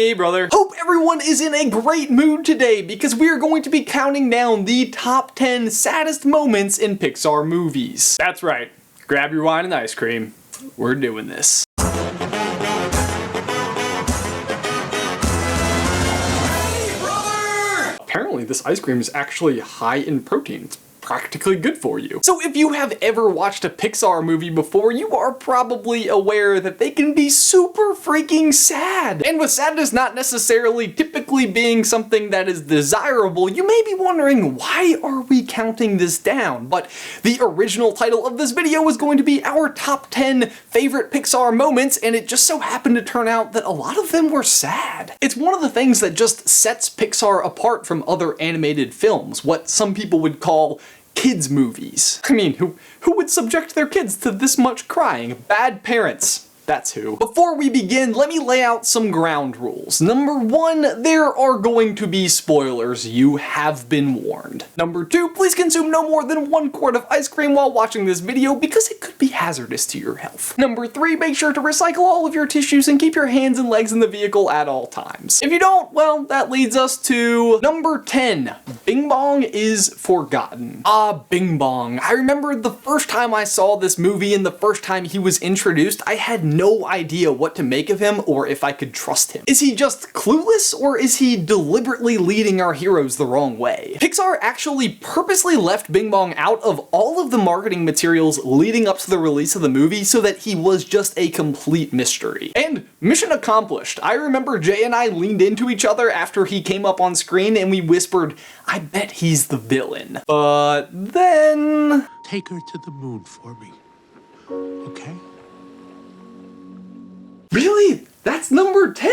Hey, brother. Hope everyone is in a great mood today because we are going to be counting down the top 10 saddest moments in Pixar movies. That's right. Grab your wine and ice cream. We're doing this. Hey, brother! Apparently this ice cream is actually high in protein. It's practically good for you. So if you have ever watched a Pixar movie before, you are probably aware that they can be super freaking sad. And with sadness not necessarily typically being something that is desirable, you may be wondering, why are we counting this down? But the original title of this video was going to be our top 10 favorite Pixar moments, and it just so happened to turn out that a lot of them were sad. It's one of the things that just sets Pixar apart from other animated films, what some people would call kids movies. I mean, who would subject their kids to this much crying? Bad parents. That's who. Before we begin, let me lay out some ground rules. Number 1, there are going to be spoilers. You have been warned. Number 2, please consume no more than 1 quart of ice cream while watching this video because it could be hazardous to your health. Number 3, make sure to recycle all of your tissues and keep your hands and legs in the vehicle at all times. If you don't, well, that leads us to number 10. Bing Bong is forgotten. Bing Bong. I remember the first time I saw this movie and the first time he was introduced, I had no idea what to make of him or if I could trust him. Is he just clueless or is he deliberately leading our heroes the wrong way? Pixar actually purposely left Bing Bong out of all of the marketing materials leading up to the release of the movie so that he was just a complete mystery. And mission accomplished. I remember Jay and I leaned into each other after he came up on screen and we whispered, I bet he's the villain. But then... Take her to the moon for me, okay? Really? That's number 10?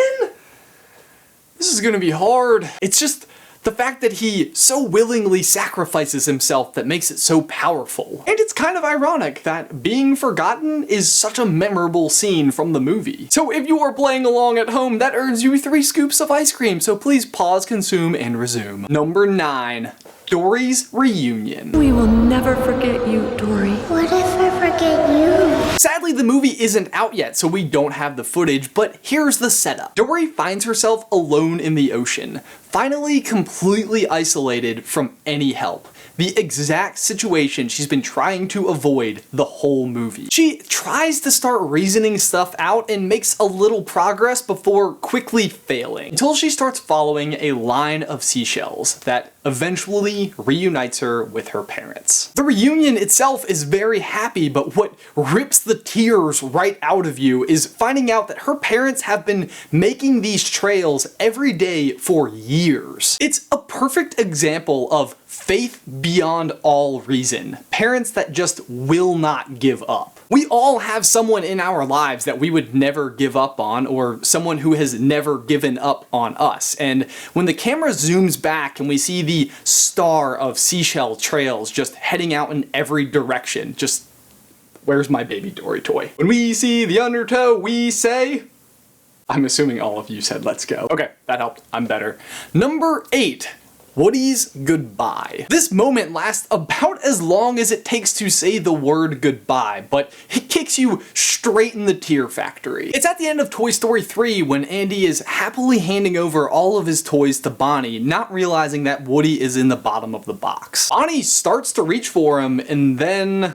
This is gonna be hard. It's just the fact that he so willingly sacrifices himself that makes it so powerful. And it's kind of ironic that being forgotten is such a memorable scene from the movie. So if you are playing along at home, that earns you 3 scoops of ice cream, so please pause, consume, and resume. Number 9. Dory's reunion. We will never forget you, Dory. What if I forget you? Sadly, the movie isn't out yet, so we don't have the footage, but here's the setup. Dory finds herself alone in the ocean, finally completely isolated from any help. The exact situation she's been trying to avoid the whole movie. She tries to start reasoning stuff out and makes a little progress before quickly failing, until she starts following a line of seashells that eventually reunites her with her parents. The reunion itself is very happy, but what rips the tears right out of you is finding out that her parents have been making these trails every day for years. It's a perfect example of faith beyond all reason. Parents that just will not give up. We all have someone in our lives that we would never give up on, or someone who has never given up on us. And when the camera zooms back and we see the star of seashell trails just heading out in every direction, just, where's my baby Dory toy? When we see the undertow, we say... I'm assuming all of you said let's go. Okay, that helped. I'm better. Number 8. Woody's goodbye. This moment lasts about as long as it takes to say the word goodbye, but it kicks you straight in the tear factory. It's at the end of Toy Story 3 when Andy is happily handing over all of his toys to Bonnie, not realizing that Woody is in the bottom of the box. Bonnie starts to reach for him, and then...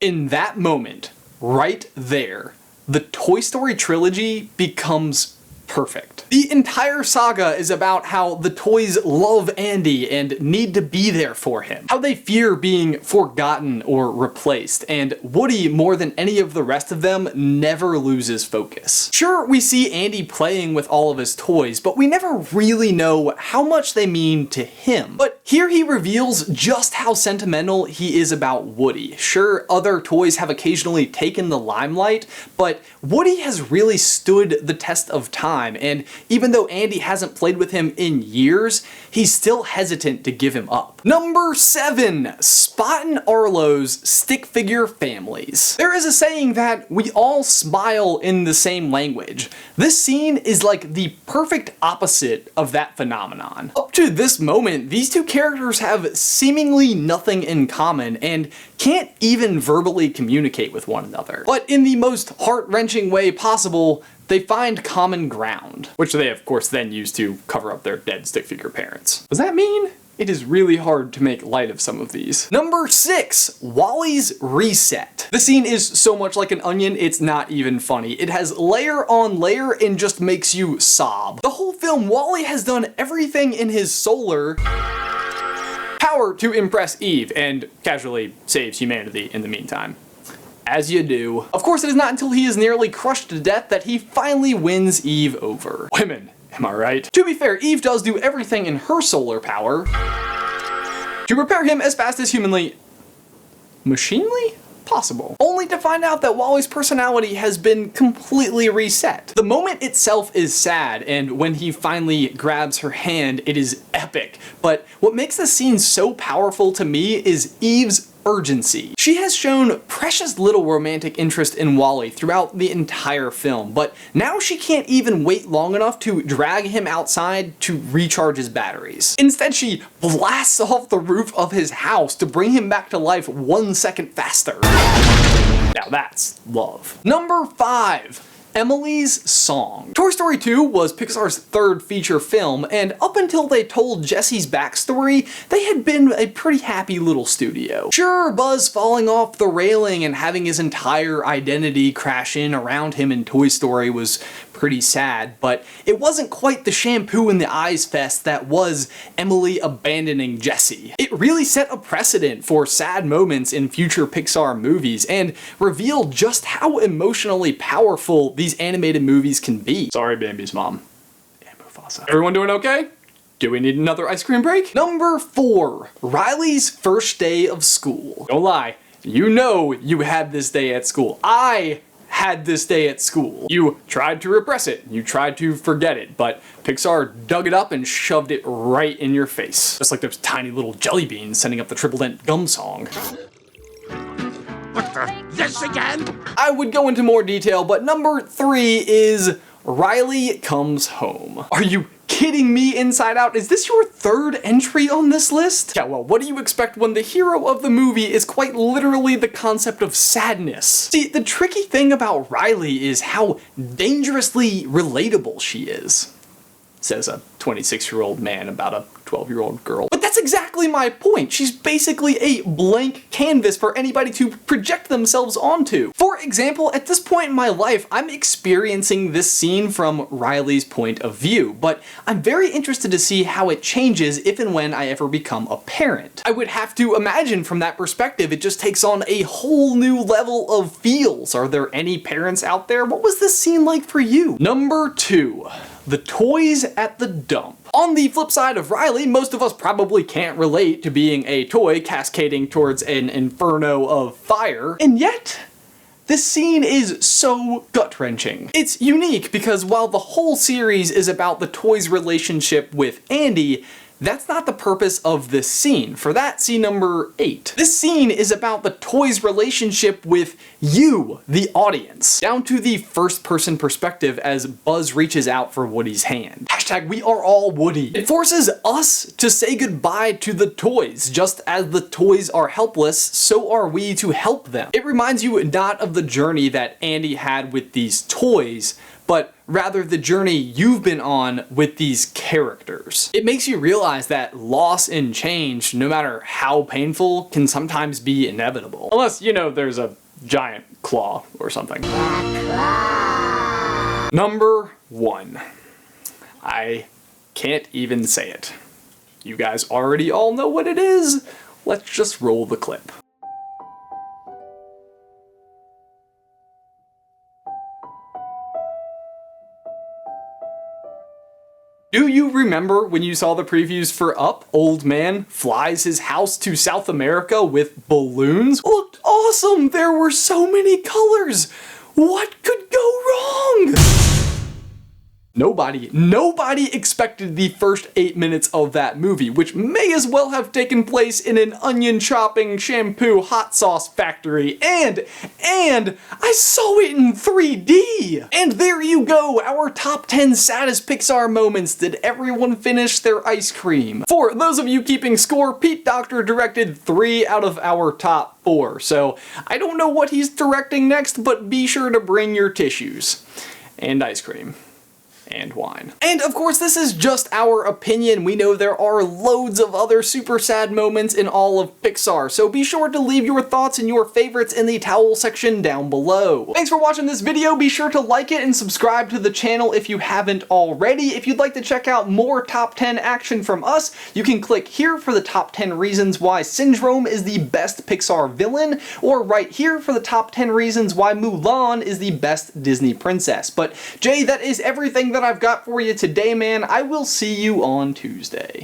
in that moment, right there, the Toy Story trilogy becomes perfect. The entire saga is about how the toys love Andy and need to be there for him, how they fear being forgotten or replaced, and Woody, more than any of the rest of them, never loses focus. Sure, we see Andy playing with all of his toys, but we never really know how much they mean to him. But here he reveals just how sentimental he is about Woody. Sure, other toys have occasionally taken the limelight, but Woody has really stood the test of time time, and even though Andy hasn't played with him in years, he's still hesitant to give him up. Number 7. Spot and Arlo's stick figure families. There is a saying that we all smile in the same language. This scene is like the perfect opposite of that phenomenon. Up to this moment, these two characters have seemingly nothing in common and can't even verbally communicate with one another. But in the most heart-wrenching way possible, they find common ground, which they of course then use to cover up their dead stick figure parents. Does that mean? It is really hard to make light of some of these. Number 6, Wally's reset. The scene is so much like an onion, it's not even funny. It has layer on layer and just makes you sob. The whole film, Wally has done everything in his solar power to impress Eve and casually saves humanity in the meantime. As you do. Of course, it is not until he is nearly crushed to death that he finally wins Eve over. Women, am I right? To be fair, Eve does do everything in her solar power to repair him as fast as humanly machinely possible, only to find out that Wally's personality has been completely reset. The moment itself is sad, and when he finally grabs her hand, it is epic. But what makes this scene so powerful to me is Eve's urgency. She has shown precious little romantic interest in Wally throughout the entire film, but now she can't even wait long enough to drag him outside to recharge his batteries. Instead, she blasts off the roof of his house to bring him back to life 1 second faster. Now that's love. Number 5. Emily's Song. Toy Story 2 was Pixar's third feature film, and up until they told Jesse's backstory, they had been a pretty happy little studio. Sure, Buzz falling off the railing and having his entire identity crash in around him in Toy Story was pretty sad, but it wasn't quite the shampoo in the eyes fest that was Emily abandoning Jesse. It really set a precedent for sad moments in future Pixar movies and revealed just how emotionally powerful these animated movies can be. Sorry, Bambi's mom. And Mufasa. Everyone doing okay? Do we need another ice cream break? Number 4. Riley's first day of school. Don't lie, you know you had this day at school. I had this day at school. You tried to repress it, you tried to forget it, but Pixar dug it up and shoved it right in your face. Just like those tiny little jelly beans sending up the Triple Dent Gum song. What the? This again? I would go into more detail, but number 3 is Riley Comes Home. Are you kidding me, Inside Out? Is this your third entry on this list? Yeah, well, what do you expect when the hero of the movie is quite literally the concept of sadness? See, the tricky thing about Riley is how dangerously relatable she is, says a 26-year-old man about a 12-year-old girl. But that's exactly my point. She's basically a blank canvas for anybody to project themselves onto. For example, at this point in my life, I'm experiencing this scene from Riley's point of view, but I'm very interested to see how it changes if and when I ever become a parent. I would have to imagine from that perspective, it just takes on a whole new level of feels. Are there any parents out there? What was this scene like for you? Number 2. The toys at the dump. On the flip side of Riley, most of us probably can't relate to being a toy cascading towards an inferno of fire, and yet, this scene is so gut-wrenching. It's unique because while the whole series is about the toys' relationship with Andy, that's not the purpose of this scene. For that, see number 8. This scene is about the toys' relationship with you, the audience, down to the first-person perspective as Buzz reaches out for Woody's hand. Hashtag we are all Woody. It forces us to say goodbye to the toys. Just as the toys are helpless, so are we to help them. It reminds you not of the journey that Andy had with these toys, but rather the journey you've been on with these characters. It makes you realize that loss and change, no matter how painful, can sometimes be inevitable. Unless, you know, there's a giant claw or something. Number 1. I can't even say it. You guys already all know what it is. Let's just roll the clip. Do you remember when you saw the previews for Up? Old man flies his house to South America with balloons? Looked awesome! There were so many colors! What could go wrong? Number 2. The toys at the dump. On the flip side of Riley, most of us probably can't relate to being a toy cascading towards an inferno of fire, and yet, this scene is so gut-wrenching. It's unique because while the whole series is about the toys' relationship with Andy, that's not the purpose of this scene. For example, at this point in my life, I'm experiencing this scene from Riley's point of view, but I'm very interested to see how it changes if and when I ever become a parent. I would have to imagine from that perspective, it just takes on a whole new level of feels. Are there any parents out there? What was this scene like for you? Number 3. Riley's Nobody expected the first 8 minutes of that movie, which may as well have taken place in an onion chopping, shampoo, hot sauce factory, and I saw it in 3D! And there you go, our top 10 saddest Pixar moments. Did everyone finish their ice cream? For those of you keeping score, Pete Docter directed 3 out of our top 4, so I don't know what he's directing next, but be sure to bring your tissues. And ice cream. And wine. And of course, this is just our opinion. We know there are loads of other super sad moments in all of Pixar, so be sure to leave your thoughts and your favorites in the towel section down below. Thanks for watching this video. Be sure to like it and subscribe to the channel if you haven't already. If you'd like to check out more top 10 action from us, you can click here for the top 10 reasons why Syndrome is the best Pixar villain, or right here for the top 10 reasons why Mulan is the best Disney princess. But Jay, that is everything that I've got for you today, man. I will see you on Tuesday.